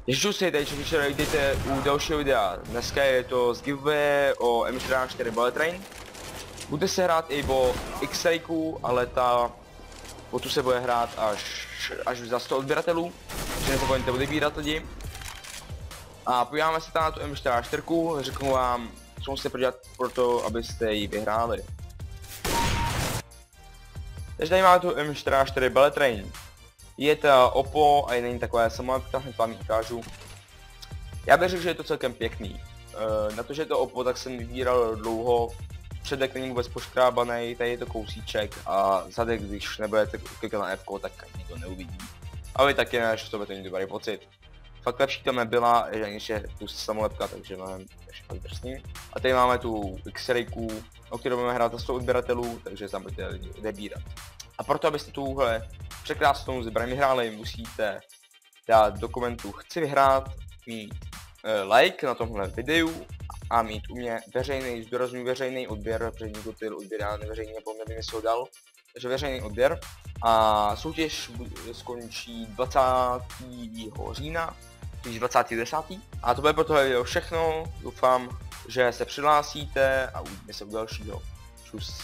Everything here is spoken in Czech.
Ještě si tady večera jdete u dalšího videa. Dneska je to z giveaway o M44 Bullet Train. Bude se hrát i o X-Rayku, ale o tu se bude hrát až za 100 odběratelů. Takže nezapomeňte odebírat lidi. A podíváme se tam na tu M44, řeknu vám, co musíte prodělat pro to, abyste ji vyhráli. Takže tady máme tu M44 Bullet Train. Je to OPPO a není takové samolepka, hned vám ji ukážu. Já bych řekl, že je to celkem pěkný. Na to, že je to OPPO, tak jsem vybíral dlouho. Předek není vůbec poškrábaný, tady je to kousíček a zadek, když nebudete klikat na F, tak ani to neuvidí. Ale taky ne, že to bude mít dobrý pocit. Fakt lepší to nebyla, že je tu samolepka, takže mám ještě fakt drsný. A tady máme tu X-Rayku, o kterou budeme hrát za 100 odběratelů, takže tam budete odebírat. A proto, abyste tuhle překrásnou zbraň vyhráli, musíte dát do komentu chci vyhrát, mít like na tomhle videu a mít u mě veřejný, zdůrazňuji veřejný odběr, protože někdo ty odběr já neveřejně, nevím, jestli ho dal, takže veřejný odběr. A soutěž skončí 20. října, když 20.10. A to bude pro tohle video všechno, doufám, že se přihlásíte a uvidíme se u dalšího. Čus.